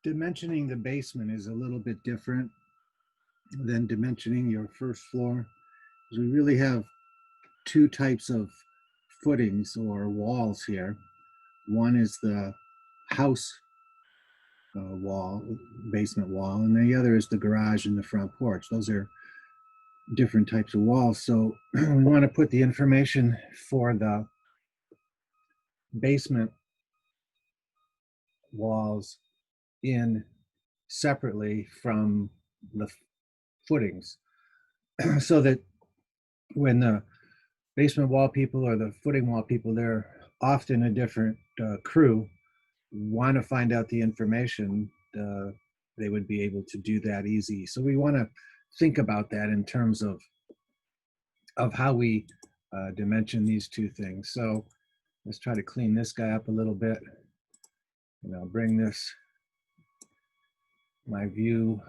dimensioning the basement is a little bit different than dimensioning your first floor. We really have two types of footings or walls here. One is the house wall, basement wall, and the other is the garage and the front porch. Those are different types of walls. So we want to put the information for the basement walls in separately from the footings so that when the basement wall people or the footing wall people, they're often a different crew, want to find out the information, they would be able to do that easy. So we want to think about that in terms of how we dimension these two things. So let's try to clean this guy up a little bit. And I'll bring this, my view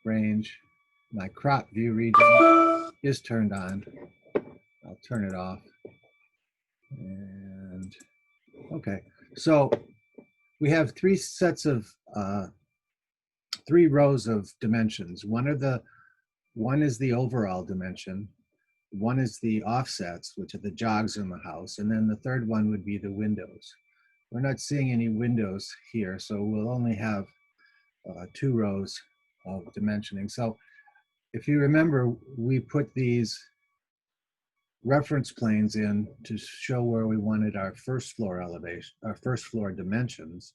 range, my crop view region is turned on. I'll turn it off. And okay, so we have three sets of, 3 rows of dimensions. One is the overall dimension. One is the offsets, which are the jogs in the house. And then the third one would be the windows. We're not seeing any windows here, so we'll only have 2 rows of dimensioning. So if you remember, we put these reference planes in to show where we wanted our first floor elevation, our first floor dimensions,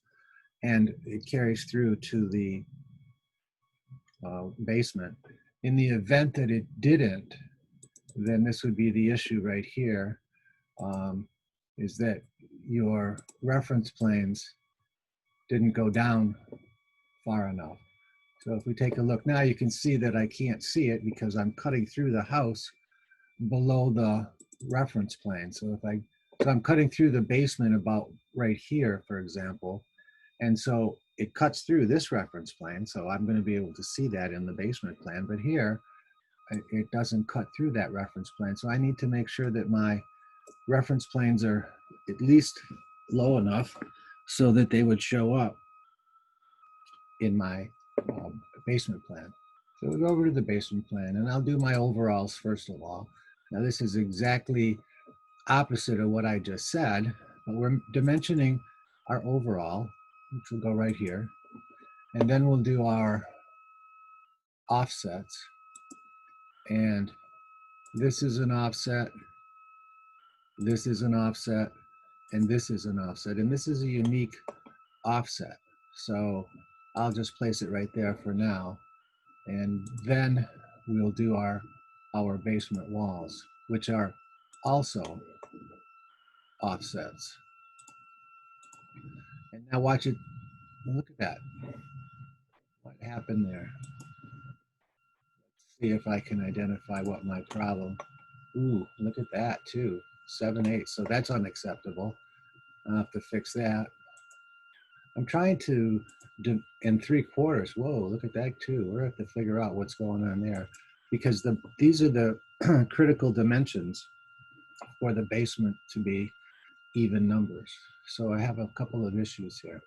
and it carries through to the basement. In the event that it didn't, then this would be the issue right here, is that your reference planes didn't go down far enough. So if we take a look now, you can see that I can't see it because I'm cutting through the house below the reference plane. So I'm cutting through the basement about right here, for example, and so it cuts through this reference plane. So I'm going to be able to see that in the basement plan, but here it doesn't cut through that reference plane. So I need to make sure that my reference planes are at least low enough so that they would show up in my basement plan. So we'll go over to the basement plan and I'll do my overalls first of all. Now this is exactly opposite of what I just said, but we're dimensioning our overall, which will go right here. And then we'll do our offsets. And this is an offset, this is an offset, and this is an offset. And this is a unique offset. So I'll just place it right there for now. And then we'll do our basement walls, which are also offsets. And now watch it, look at that. What happened there? Let's see if I can identify what my problem. Ooh, look at that too, 7/8. So that's unacceptable. I'll have to fix that. I'm trying to do in 3/4. Whoa, look at that too. We're going to have to figure out what's going on there because these are the critical dimensions for the basement to be even numbers. So I have a couple of issues here.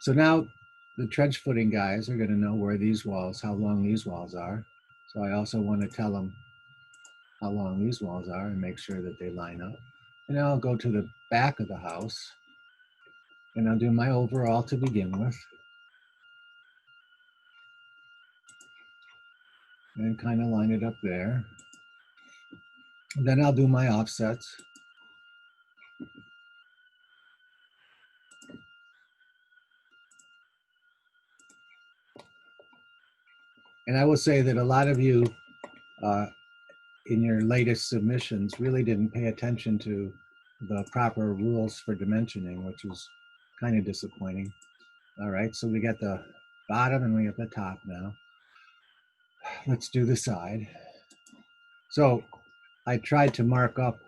So now the trench footing guys are going to know where these walls, how long these walls are. So I also want to tell them how long these walls are and make sure that they line up. And I'll go to the back of the house and I'll do my overall to begin with. And kind of line it up there. Then I'll do my offsets. And I will say that a lot of you in your latest submissions really didn't pay attention to the proper rules for dimensioning, which was kind of disappointing. All right, so we got the bottom and we got the top now. Let's do the side. So I tried to mark up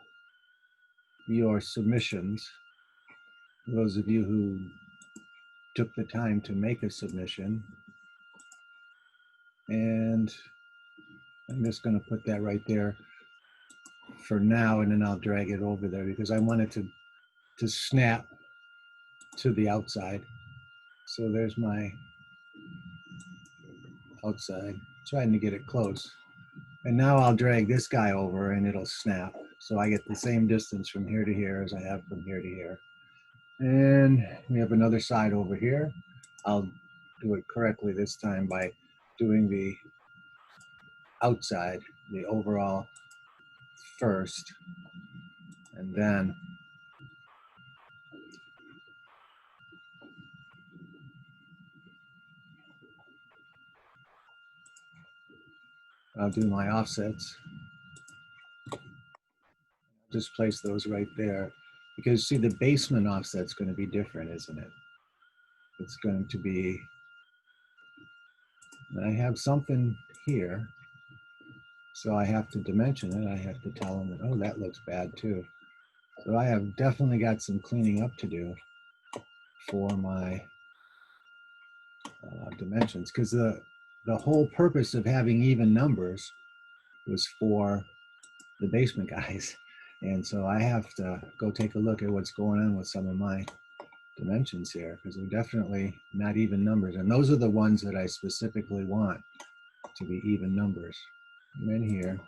your submissions. Those of you who took the time to make a submission. And I'm just going to put that right there for now, and then I'll drag it over there because I want it to snap to the outside. So there's my outside, trying to get it close. And now I'll drag this guy over and it'll snap. So I get the same distance from here to here as I have from here to here. And we have another side over here. I'll do it correctly this time by doing the outside, the overall first, and then I'll do my offsets. Just place those right there because see the basement offset's going to be different, isn't it? It's going to be, I have something here, so I have to dimension it. I have to tell them that, oh, that looks bad too. So I have definitely got some cleaning up to do for my dimensions, because the whole purpose of having even numbers was for the basement guys. And so I have to go take a look at what's going on with some of my dimensions here, because they're definitely not even numbers. And those are the ones that I specifically want to be even numbers. And then here,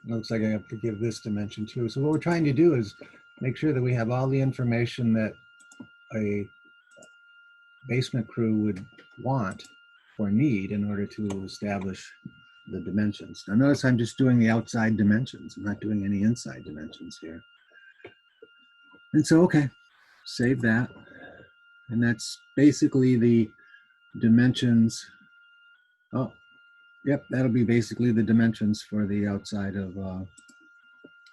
it looks like I have to give this dimension too. So what we're trying to do is make sure that we have all the information that a basement crew would want or need in order to establish the dimensions. Now notice I'm just doing the outside dimensions. I'm not doing any inside dimensions here. And so, okay, save that. And that's basically the dimensions. Oh, yep, that'll be basically the dimensions for the outside of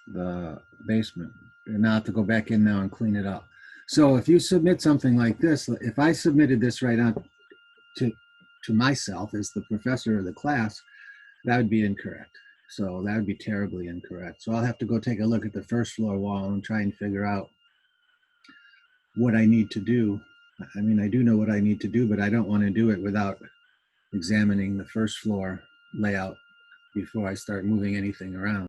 the basement. And now I have to go back in now and clean it up. So if you submit something like this, if I submitted this right out to myself as the professor of the class, that would be incorrect. So that would be terribly incorrect. So I'll have to go take a look at the first floor wall and try and figure out what I need to do. I mean, I do know what I need to do, but I don't want to do it without examining the first floor layout before I start moving anything around.